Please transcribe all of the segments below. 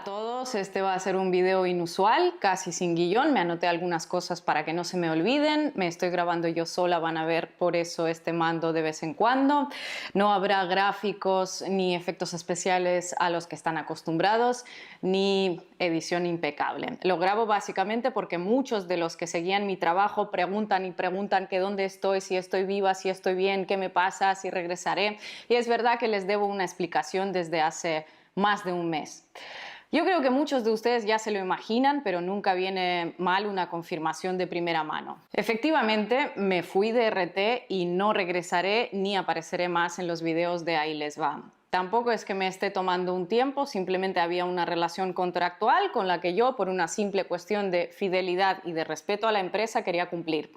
todos, este va a ser un video inusual, casi sin guión. Me anoté algunas cosas para que no se me olviden. Me estoy grabando yo sola, van a ver por eso este mando de vez en cuando. No habrá gráficos ni efectos especiales a los que están acostumbrados, ni edición impecable. Lo grabo básicamente porque muchos de los que seguían mi trabajo preguntan y preguntan que dónde estoy, si estoy viva, si estoy bien, qué me pasa, si regresaré. Y es verdad que les debo una explicación desde hace más de un mes. Yo creo que muchos de ustedes ya se lo imaginan, pero nunca viene mal una confirmación de primera mano. Efectivamente, me fui de RT y no regresaré ni apareceré más en los videos de Ahí les va. Tampoco es que me esté tomando un tiempo, simplemente había una relación contractual con la que yo, por una simple cuestión de fidelidad y de respeto a la empresa, quería cumplir.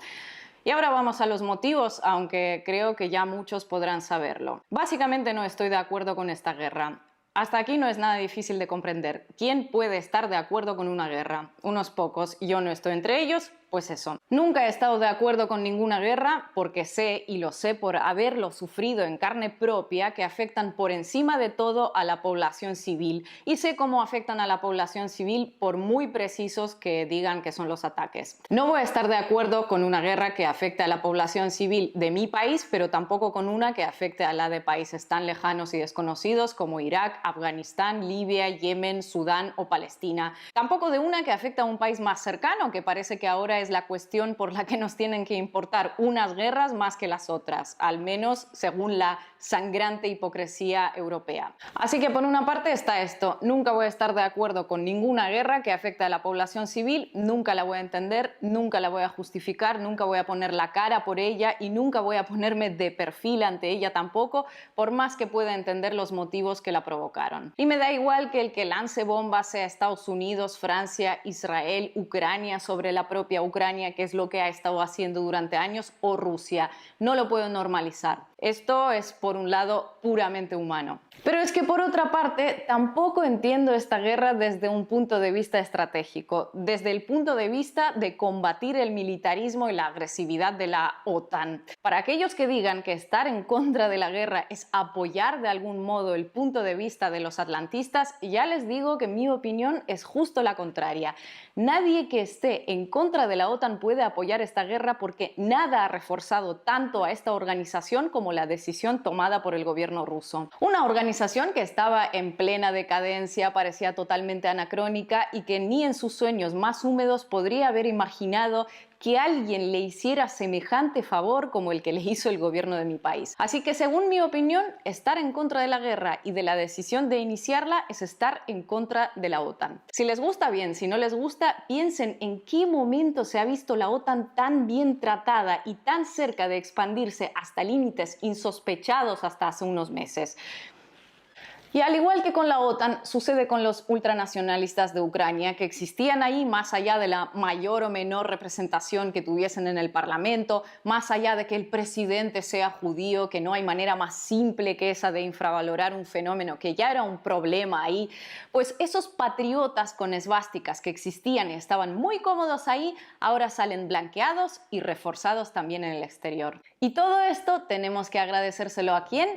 Y ahora vamos a los motivos, aunque creo que ya muchos podrán saberlo. Básicamente no estoy de acuerdo con esta guerra. Hasta aquí no es nada difícil de comprender. ¿Quién puede estar de acuerdo con una guerra? Unos pocos. Yo no estoy entre ellos, pues eso. Nunca he estado de acuerdo con ninguna guerra porque sé, y lo sé por haberlo sufrido en carne propia, que afectan por encima de todo a la población civil. Y sé cómo afectan a la población civil por muy precisos que digan que son los ataques. No voy a estar de acuerdo con una guerra que afecte a la población civil de mi país, pero tampoco con una que afecte a la de países tan lejanos y desconocidos como Irak, Afganistán, Libia, Yemen, Sudán o Palestina. Tampoco de una que afecta a un país más cercano, que parece que ahora es la cuestión por la que nos tienen que importar unas guerras más que las otras, al menos según la sangrante hipocresía europea. Así que por una parte está esto: nunca voy a estar de acuerdo con ninguna guerra que afecte a la población civil, nunca la voy a entender, nunca la voy a justificar, nunca voy a poner la cara por ella y nunca voy a ponerme de perfil ante ella tampoco, por más que pueda entender los motivos que la provocaron. Y me da igual que el que lance bombas sea Estados Unidos, Francia, Israel, Ucrania sobre la propia Ucrania, que es lo que ha estado haciendo durante años, o Rusia. No lo puedo normalizar. Esto es, por un lado, puramente humano. Pero es que, por otra parte, tampoco entiendo esta guerra desde un punto de vista estratégico, desde el punto de vista de combatir el militarismo y la agresividad de la OTAN. Para aquellos que digan que estar en contra de la guerra es apoyar de algún modo el punto de vista de los atlantistas, ya les digo que mi opinión es justo la contraria. Nadie que esté en contra de la OTAN puede apoyar esta guerra porque nada ha reforzado tanto a esta organización como la decisión tomada por el gobierno ruso. Una organización que estaba en plena decadencia, parecía totalmente anacrónica y que ni en sus sueños más húmedos podría haber imaginado que alguien le hiciera semejante favor como el que le hizo el gobierno de mi país. Así que, según mi opinión, estar en contra de la guerra y de la decisión de iniciarla es estar en contra de la OTAN. Si les gusta, bien; si no les gusta, piensen en qué momento se ha visto la OTAN tan bien tratada y tan cerca de expandirse hasta límites insospechados hasta hace unos meses. Y al igual que con la OTAN, sucede con los ultranacionalistas de Ucrania, que existían ahí más allá de la mayor o menor representación que tuviesen en el Parlamento, más allá de que el presidente sea judío, que no hay manera más simple que esa de infravalorar un fenómeno que ya era un problema ahí. Pues esos patriotas con esvásticas que existían y estaban muy cómodos ahí, ahora salen blanqueados y reforzados también en el exterior. Y todo esto tenemos que agradecérselo ¿a quién?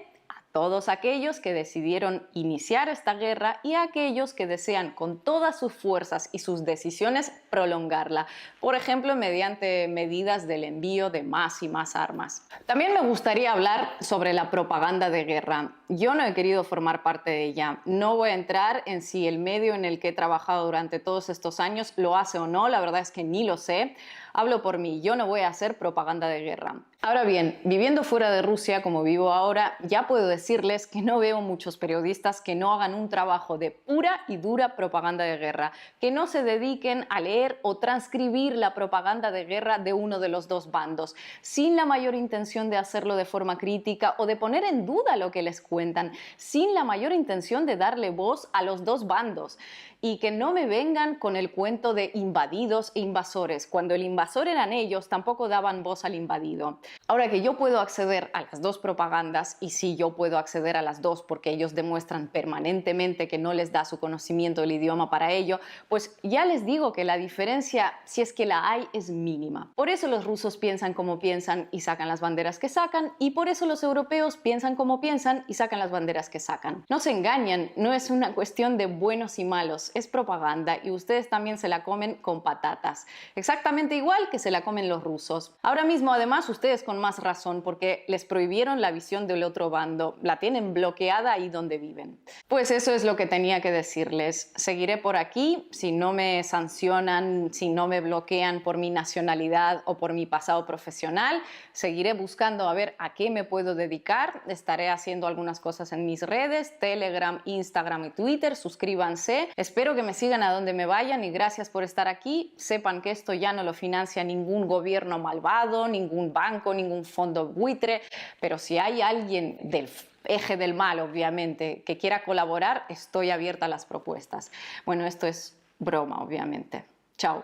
Todos aquellos que decidieron iniciar esta guerra y a aquellos que desean con todas sus fuerzas y sus decisiones prolongarla, por ejemplo, mediante medidas del envío de más y más armas. También me gustaría hablar sobre la propaganda de guerra. Yo no he querido formar parte de ella. No voy a entrar en si el medio en el que he trabajado durante todos estos años lo hace o no, la verdad es que ni lo sé. Hablo por mí, yo no voy a hacer propaganda de guerra. Ahora bien, viviendo fuera de Rusia como vivo ahora, ya puedo decirles que no veo muchos periodistas que no hagan un trabajo de pura y dura propaganda de guerra, que no se dediquen a leer o transcribir la propaganda de guerra de uno de los dos bandos, sin la mayor intención de hacerlo de forma crítica o de poner en duda lo que les cuentan, sin la mayor intención de darle voz a los dos bandos. Y que no me vengan con el cuento de invadidos e invasores, cuando el invasor invasor eran ellos, tampoco daban voz al invadido. Ahora que yo puedo acceder a las dos propagandas, y sí, yo puedo acceder a las dos porque ellos demuestran permanentemente que no les da su conocimiento del idioma para ello, pues ya les digo que la diferencia, si es que la hay, es mínima. Por eso los rusos piensan como piensan y sacan las banderas que sacan, y por eso los europeos piensan como piensan y sacan las banderas que sacan. No se engañan, no es una cuestión de buenos y malos, es propaganda y ustedes también se la comen con patatas. Exactamente igual que se la comen los rusos. Ahora mismo, además, ustedes con más razón porque les prohibieron la visión del otro bando, la tienen bloqueada ahí donde viven. Pues eso es lo que tenía que decirles. Seguiré por aquí, si no me sancionan, si no me bloquean por mi nacionalidad o por mi pasado profesional, seguiré buscando a ver a qué me puedo dedicar. Estaré haciendo algunas cosas en mis redes, Telegram, Instagram y Twitter. Suscríbanse. Espero que me sigan a donde me vayan y gracias por estar aquí. Sepan que esto ya no lo financia ningún gobierno malvado, ningún banco, ningún fondo buitre, pero si hay alguien del eje del mal, obviamente, que quiera colaborar, estoy abierta a las propuestas. Bueno, esto es broma, obviamente. Chao.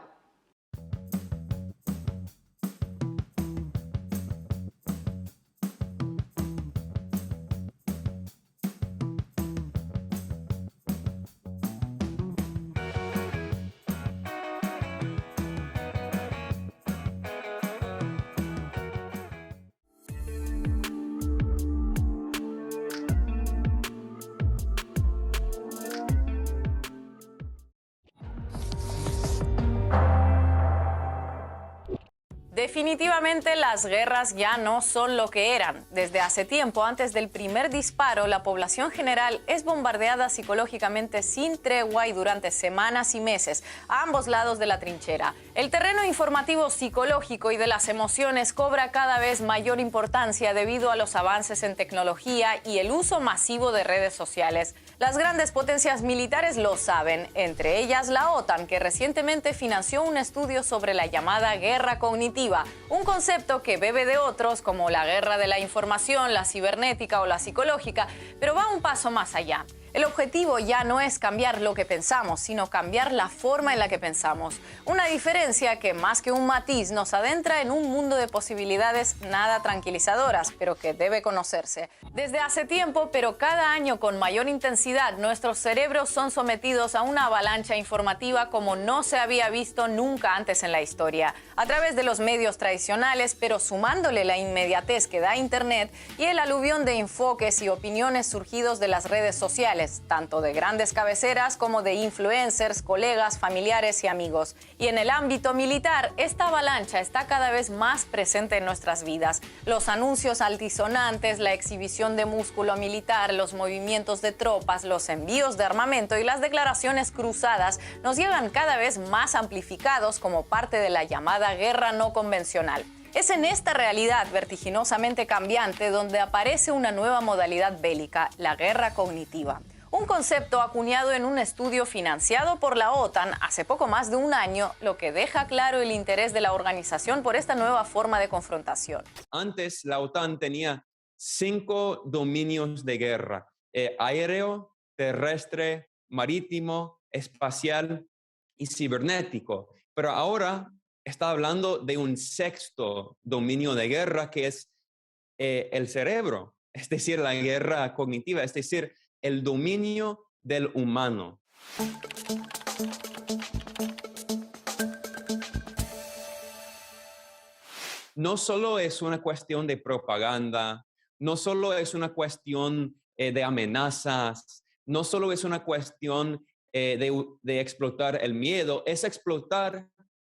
Definitivamente las guerras ya no son lo que eran. Desde hace tiempo, antes del primer disparo, la población general es bombardeada psicológicamente sin tregua y durante semanas y meses, a ambos lados de la trinchera. El terreno informativo psicológico y de las emociones cobra cada vez mayor importancia debido a los avances en tecnología y el uso masivo de redes sociales. Las grandes potencias militares lo saben, entre ellas la OTAN, que recientemente financió un estudio sobre la llamada guerra cognitiva, un concepto que bebe de otros como la guerra de la información, la cibernética o la psicológica, pero va un paso más allá. El objetivo ya no es cambiar lo que pensamos, sino cambiar la forma en la que pensamos. Una diferencia que, más que un matiz, nos adentra en un mundo de posibilidades nada tranquilizadoras, pero que debe conocerse. Desde hace tiempo, pero cada año con mayor intensidad, nuestros cerebros son sometidos a una avalancha informativa como no se había visto nunca antes en la historia. A través de los medios tradicionales, pero sumándole la inmediatez que da Internet y el aluvión de enfoques y opiniones surgidos de las redes sociales, tanto de grandes cabeceras como de influencers, colegas, familiares y amigos. Y en el ámbito militar, esta avalancha está cada vez más presente en nuestras vidas. Los anuncios altisonantes, la exhibición de músculo militar, los movimientos de tropas, los envíos de armamento y las declaraciones cruzadas nos llegan cada vez más amplificados como parte de la llamada guerra no convencional. Es en esta realidad vertiginosamente cambiante donde aparece una nueva modalidad bélica, la guerra cognitiva. Un concepto acuñado en un estudio financiado por la OTAN hace poco más de un año, lo que deja claro el interés de la organización por esta nueva forma de confrontación. Antes la OTAN tenía 5 dominios de guerra: aéreo, terrestre, marítimo, espacial y cibernético. Pero ahora está hablando de un sexto dominio de guerra que es el cerebro, es decir, la guerra cognitiva, es decir, el dominio del humano. No solo es una cuestión de propaganda, no solo es una cuestión de amenazas, no solo es una cuestión de explotar el miedo, es explotar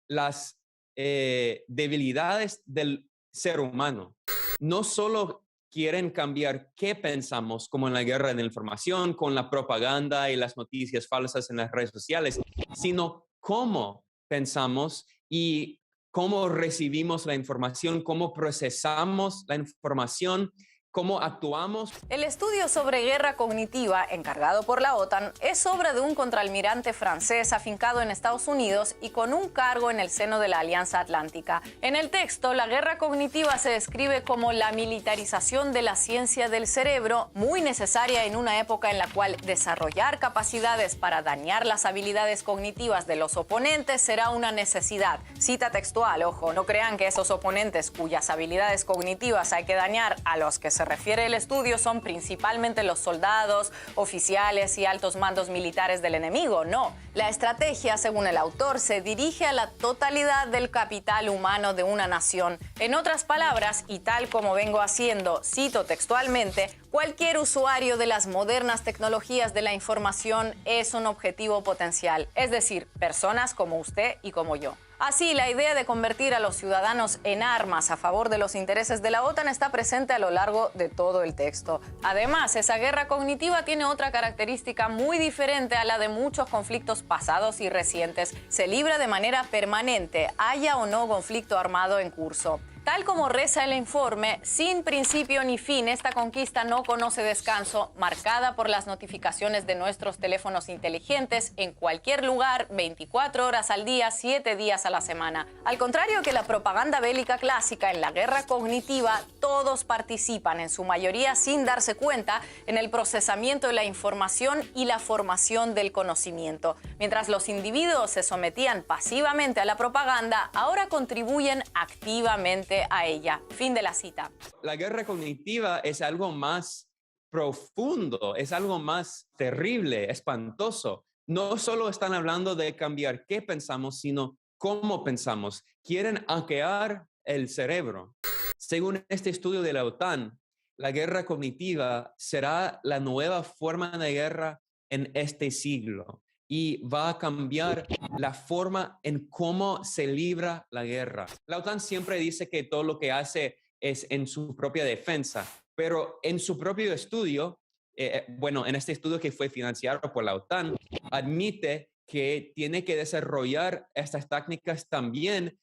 las debilidades del ser humano. No solo quieren cambiar qué pensamos, como en la guerra de la información, con la propaganda y las noticias falsas en las redes sociales, sino cómo pensamos y cómo recibimos la información, cómo procesamos la información cómo actuamos. El estudio sobre guerra cognitiva, encargado por la OTAN, es obra de un contraalmirante francés afincado en Estados Unidos y con un cargo en el seno de la Alianza Atlántica. En el texto, la guerra cognitiva se describe como la militarización de la ciencia del cerebro, muy necesaria en una época en la cual desarrollar capacidades para dañar las habilidades cognitivas de los oponentes será una necesidad. Cita textual, ojo, no crean que esos oponentes cuyas habilidades cognitivas hay que dañar, a los que se refiere el estudio, son principalmente los soldados, oficiales y altos mandos militares del enemigo. No, la estrategia, según el autor, se dirige a la totalidad del capital humano de una nación. En otras palabras, y tal como vengo haciendo, cito textualmente, cualquier usuario de las modernas tecnologías de la información es un objetivo potencial, es decir, personas como usted y como yo. Así, la idea de convertir a los ciudadanos en armas a favor de los intereses de la OTAN está presente a lo largo de todo el texto. Además, esa guerra cognitiva tiene otra característica muy diferente a la de muchos conflictos pasados y recientes. Se libra de manera permanente, haya o no conflicto armado en curso. Tal como reza el informe, sin principio ni fin, esta conquista no conoce descanso, marcada por las notificaciones de nuestros teléfonos inteligentes en cualquier lugar, 24 horas al día, 7 días a la semana. Al contrario que la propaganda bélica clásica, en la guerra cognitiva, todos participan, en su mayoría sin darse cuenta, en el procesamiento de la información y la formación del conocimiento. Mientras los individuos se sometían pasivamente a la propaganda, ahora contribuyen activamente a ella. Fin de la cita. La guerra cognitiva es algo más profundo, es algo más terrible, espantoso. No solo están hablando de cambiar qué pensamos, sino cómo pensamos. Quieren hackear el cerebro. Según este estudio de la OTAN, la guerra cognitiva será la nueva forma de guerra en este siglo y va a cambiar la forma en cómo se libra la guerra. La OTAN siempre dice que todo lo que hace es en su propia defensa, pero en su propio estudio, en este estudio que fue financiado por la OTAN, admite que tiene que desarrollar estas técnicas también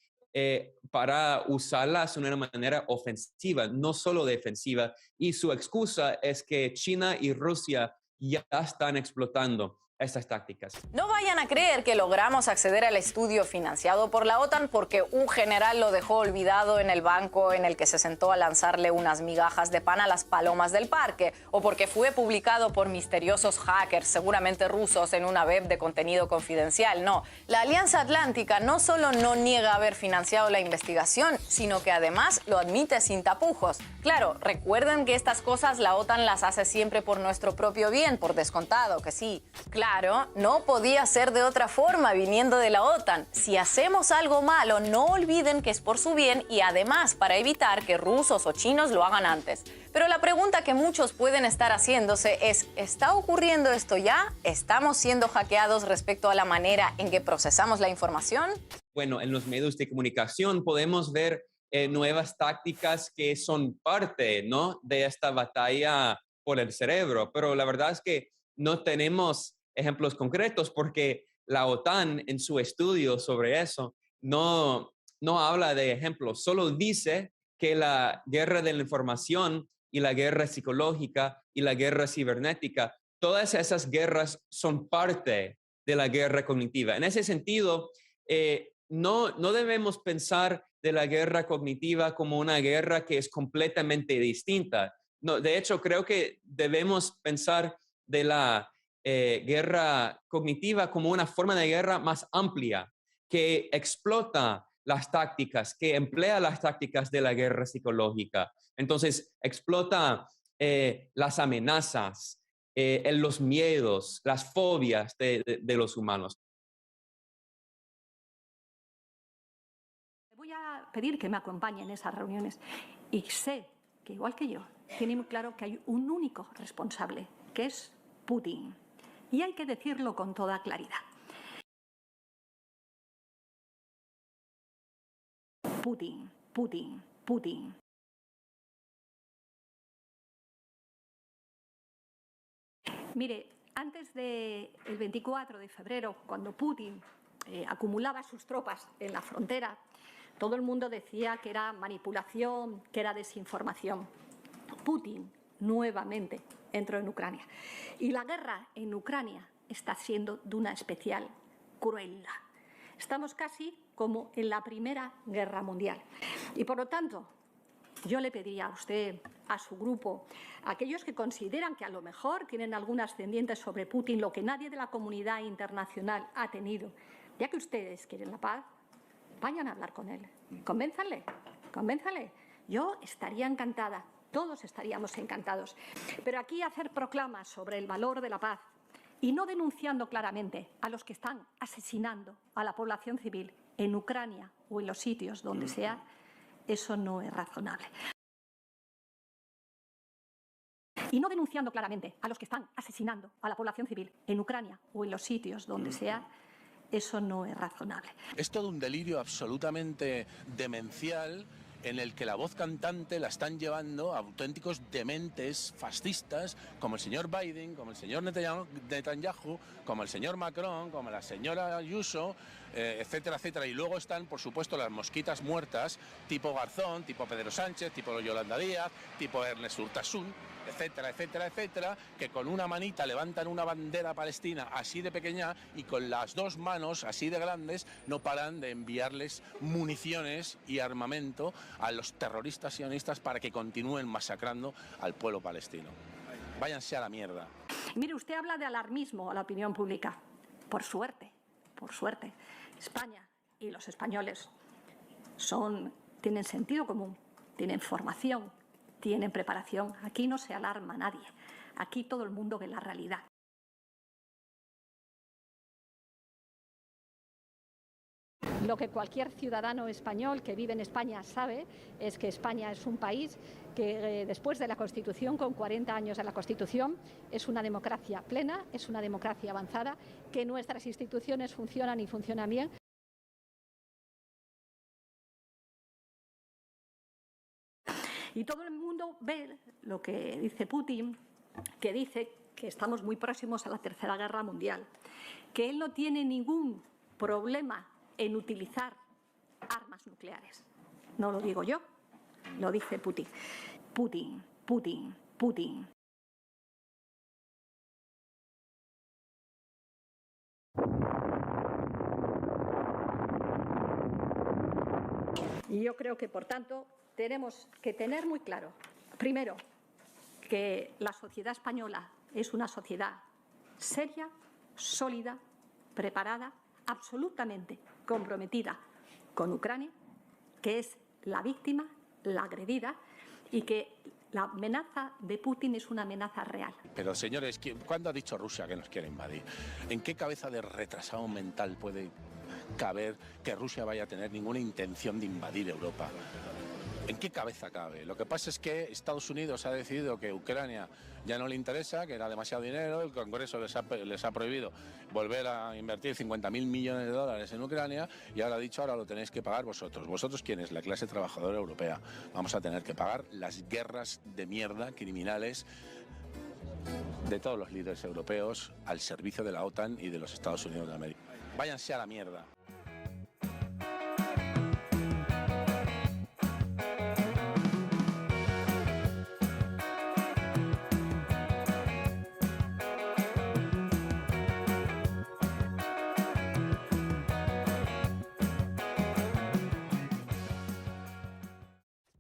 para usarlas de una manera ofensiva, no solo defensiva. Y su excusa es que China y Rusia ya están explotando estas tácticas. No vayan a creer que logramos acceder al estudio financiado por la OTAN porque un general lo dejó olvidado en el banco en el que se sentó a lanzarle unas migajas de pan a las palomas del parque, o porque fue publicado por misteriosos hackers, seguramente rusos, en una web de contenido confidencial. No, la Alianza Atlántica no solo no niega haber financiado la investigación, sino que además lo admite sin tapujos. Claro, recuerden que estas cosas la OTAN las hace siempre por nuestro propio bien, por descontado, que sí. Claro, no podía ser de otra forma viniendo de la OTAN. Si hacemos algo malo, no olviden que es por su bien y además para evitar que rusos o chinos lo hagan antes. Pero la pregunta que muchos pueden estar haciéndose es, ¿está ocurriendo esto ya? ¿Estamos siendo hackeados respecto a la manera en que procesamos la información? Bueno, en los medios de comunicación podemos ver nuevas tácticas que son parte, ¿no?, de esta batalla por el cerebro, pero la verdad es que no tenemos ejemplos concretos porque la OTAN en su estudio sobre eso no habla de ejemplos, solo dice que la guerra de la información y la guerra psicológica y la guerra cibernética, todas esas guerras son parte de la guerra cognitiva. En ese sentido, no debemos pensar de la guerra cognitiva como una guerra que es completamente distinta. No, de hecho, creo que debemos pensar de la guerra cognitiva como una forma de guerra más amplia, que explota las tácticas, que emplea las tácticas de la guerra psicológica. Entonces, explota las amenazas, los miedos, las fobias de los humanos. Voy a pedir que me acompañe en esas reuniones y sé que, igual que yo, tiene muy claro que hay un único responsable, que es Putin. Y hay que decirlo con toda claridad. Putin, Putin, Putin. Mire, antes del 24 de febrero, cuando Putin acumulaba sus tropas en la frontera, todo el mundo decía que era manipulación, que era desinformación. Putin nuevamente entró en Ucrania. Y la guerra en Ucrania está siendo de una especial crueldad. Estamos casi como en la Primera Guerra Mundial. Y por lo tanto, yo le pediría a usted, a su grupo, a aquellos que consideran que a lo mejor tienen algún ascendiente sobre Putin, lo que nadie de la comunidad internacional ha tenido, ya que ustedes quieren la paz, vayan a hablar con él. Convénzanle, convénzanle. Yo estaría encantada, todos estaríamos encantados. Pero aquí hacer proclamas sobre el valor de la paz y no denunciando claramente a los que están asesinando a la población civil en Ucrania o en los sitios donde sea, eso no es razonable. Y no denunciando claramente a los que están asesinando a la población civil en Ucrania o en los sitios donde sea, eso no es razonable. Es todo un delirio absolutamente demencial en el que la voz cantante la están llevando a auténticos dementes fascistas como el señor Biden, como el señor Netanyahu, como el señor Macron, como la señora Ayuso, etcétera, etcétera. Y luego están, por supuesto, las mosquitas muertas, tipo Garzón, tipo Pedro Sánchez, tipo Yolanda Díaz, tipo Ernest Urtasun, etcétera, etcétera, etcétera, que con una manita levantan una bandera palestina así de pequeña y con las dos manos así de grandes no paran de enviarles municiones y armamento a los terroristas sionistas para que continúen masacrando al pueblo palestino. Váyanse a la mierda. Mire, usted habla de alarmismo a la opinión pública. Por suerte, España y los españoles tienen sentido común, tienen formación, tienen preparación. Aquí no se alarma a nadie. Aquí todo el mundo ve la realidad. Lo que cualquier ciudadano español que vive en España sabe es que España es un país que después de la Constitución, con 40 años de la Constitución, es una democracia plena, es una democracia avanzada, que nuestras instituciones funcionan y funcionan bien. Y todo el mundo ve lo que dice Putin, que dice que estamos muy próximos a la Tercera Guerra Mundial, que él no tiene ningún problema en utilizar armas nucleares. No lo digo yo, lo dice Putin. Putin. Y yo creo que, por tanto, tenemos que tener muy claro, primero, que la sociedad española es una sociedad seria, sólida, preparada, absolutamente comprometida con Ucrania, que es la víctima, la agredida, y que la amenaza de Putin es una amenaza real. Pero, señores, ¿cuándo ha dicho Rusia que nos quiere invadir? ¿En qué cabeza de retrasado mental puede caber que Rusia vaya a tener ninguna intención de invadir Europa? ¿En qué cabeza cabe? Lo que pasa es que Estados Unidos ha decidido que Ucrania ya no le interesa, que era demasiado dinero, el Congreso les ha prohibido volver a invertir 50.000 millones de dólares en Ucrania y ahora ha dicho, ahora lo tenéis que pagar vosotros. ¿Vosotros quiénes? La clase trabajadora europea. Vamos a tener que pagar las guerras de mierda, criminales, de todos los líderes europeos al servicio de la OTAN y de los Estados Unidos de América. Váyanse a la mierda.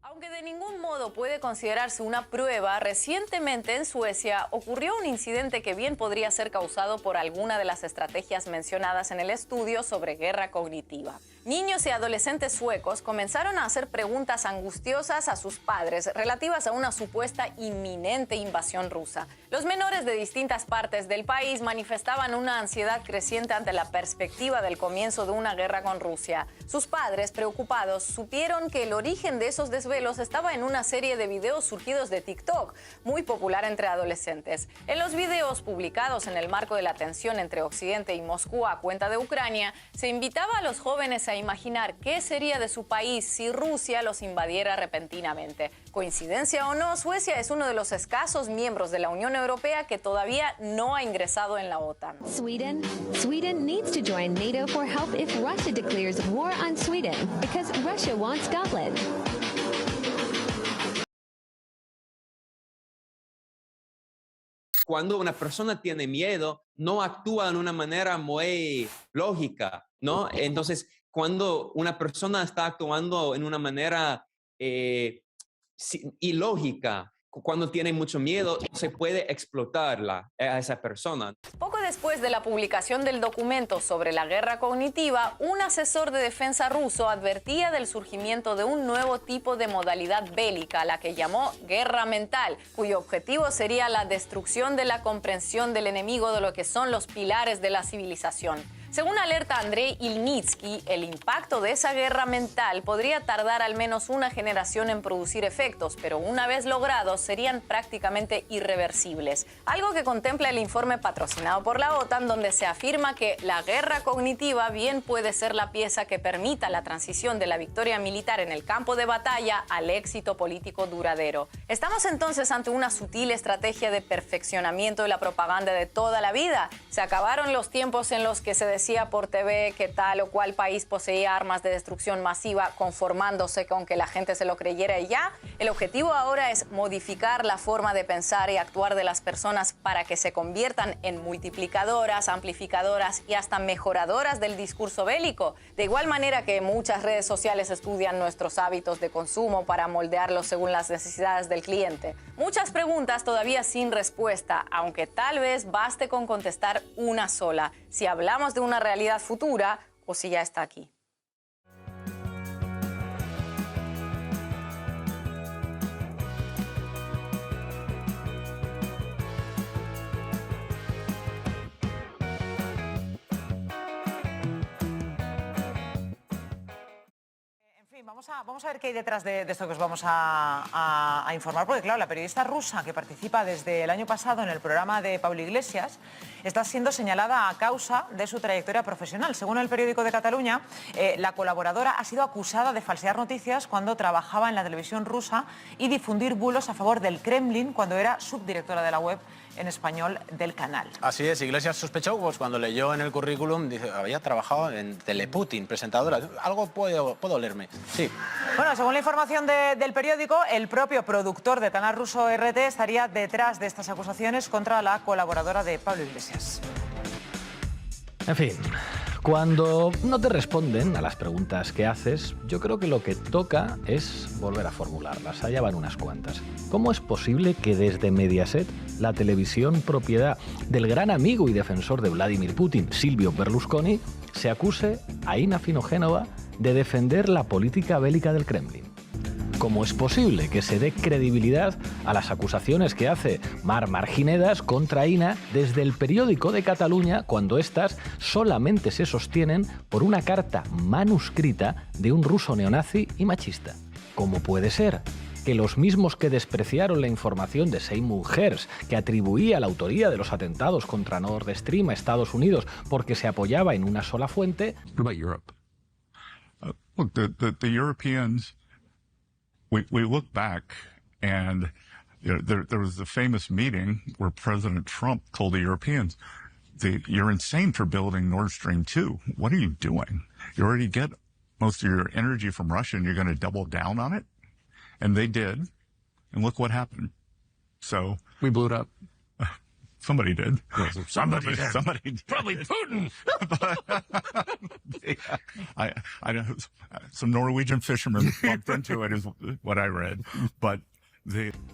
Aunque de ningún modo puede considerarse una prueba, recientemente en Suecia ocurrió un incidente que bien podría ser causado por alguna de las estrategias mencionadas en el estudio sobre guerra cognitiva. Niños y adolescentes suecos comenzaron a hacer preguntas angustiosas a sus padres relativas a una supuesta inminente invasión rusa. Los menores de distintas partes del país manifestaban una ansiedad creciente ante la perspectiva del comienzo de una guerra con Rusia. Sus padres, preocupados, supieron que el origen de esos desvelos estaba en una serie de videos surgidos de TikTok, muy popular entre adolescentes. En los videos publicados en el marco de la tensión entre Occidente y Moscú a cuenta de Ucrania, se invitaba a los jóvenes a imaginar qué sería de su país si Rusia los invadiera repentinamente. Coincidencia o no, Suecia es uno de los escasos miembros de la Unión Europea que todavía no ha ingresado en la OTAN. Sweden needs to join NATO for help if Russia declares war on Sweden because Russia wants Scotland. Cuando una persona tiene miedo, no actúa de una manera muy lógica, ¿no? Entonces, cuando una persona está actuando en una manera ilógica, cuando tiene mucho miedo, se puede explotarla a esa persona. Poco después de la publicación del documento sobre la guerra cognitiva, un asesor de defensa ruso advertía del surgimiento de un nuevo tipo de modalidad bélica, la que llamó guerra mental, cuyo objetivo sería la destrucción de la comprensión del enemigo de lo que son los pilares de la civilización. Según alerta Andrei Ilnitsky, el impacto de esa guerra mental podría tardar al menos una generación en producir efectos, pero una vez logrados serían prácticamente irreversibles. Algo que contempla el informe patrocinado por la OTAN, donde se afirma que la guerra cognitiva bien puede ser la pieza que permita la transición de la victoria militar en el campo de batalla al éxito político duradero. Estamos entonces ante una sutil estrategia de perfeccionamiento de la propaganda de toda la vida. Se acabaron los tiempos en los que se decía por TV que tal o cual país poseía armas de destrucción masiva, conformándose con que la gente se lo creyera y ya. El objetivo ahora es modificar la forma de pensar y actuar de las personas para que se conviertan en multiplicadoras, amplificadoras y hasta mejoradoras del discurso bélico. De igual manera que muchas redes sociales estudian nuestros hábitos de consumo para moldearlos según las necesidades del cliente. Muchas preguntas todavía sin respuesta, aunque tal vez baste con contestar una sola: si hablamos de una realidad futura o si ya está aquí. Vamos a ver qué hay detrás de esto que os vamos a informar, porque claro, la periodista rusa que participa desde el año pasado en el programa de Pablo Iglesias está siendo señalada a causa de su trayectoria profesional. Según el periódico de Cataluña, la colaboradora ha sido acusada de falsear noticias cuando trabajaba en la televisión rusa y difundir bulos a favor del Kremlin cuando era subdirectora de la web en español del canal. Así es, Iglesias sospechó, pues cuando leyó en el currículum, dice, había trabajado en Teleputin, presentadora. Algo puedo olerme. Sí. Bueno, según la información del periódico, el propio productor de Canal Ruso RT estaría detrás de estas acusaciones contra la colaboradora de Pablo Iglesias. En fin, cuando no te responden a las preguntas que haces, yo creo que lo que toca es volver a formularlas. Allá van unas cuantas. ¿Cómo es posible que desde Mediaset, la televisión propiedad del gran amigo y defensor de Vladimir Putin, Silvio Berlusconi, se acuse a Inna Afinogenova de defender la política bélica del Kremlin? ¿Cómo es posible que se dé credibilidad a las acusaciones que hace Mar Marginedas contra Inna desde el periódico de Cataluña cuando éstas solamente se sostienen por una carta manuscrita de un ruso neonazi y machista? ¿Cómo puede ser que los mismos que despreciaron la información de Seymour Hersh, que atribuía la autoría de los atentados contra Nord Stream a Estados Unidos porque se apoyaba en una sola fuente? What about Europe? Look, the Europeans, we look back and there was the famous meeting where President Trump told the Europeans, you're insane for building Nord Stream 2. What are you doing? You already get most of your energy from Russia and you're going to double down on it? And they did. And look what happened. So we blew it up. Somebody did. Somebody did. Probably Putin. I know some Norwegian fishermen bumped into it, is what I read. But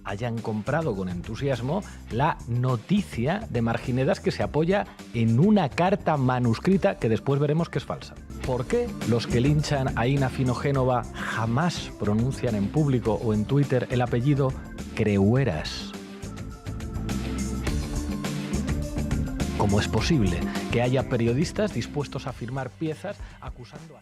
hayan comprado con entusiasmo la noticia de Marginedas que se apoya en una carta manuscrita que después veremos que es falsa. ¿Por qué los que linchan a Inna Afinogenova jamás pronuncian en público o en Twitter el apellido Creueras? ¿Cómo es posible que haya periodistas dispuestos a firmar piezas acusando a...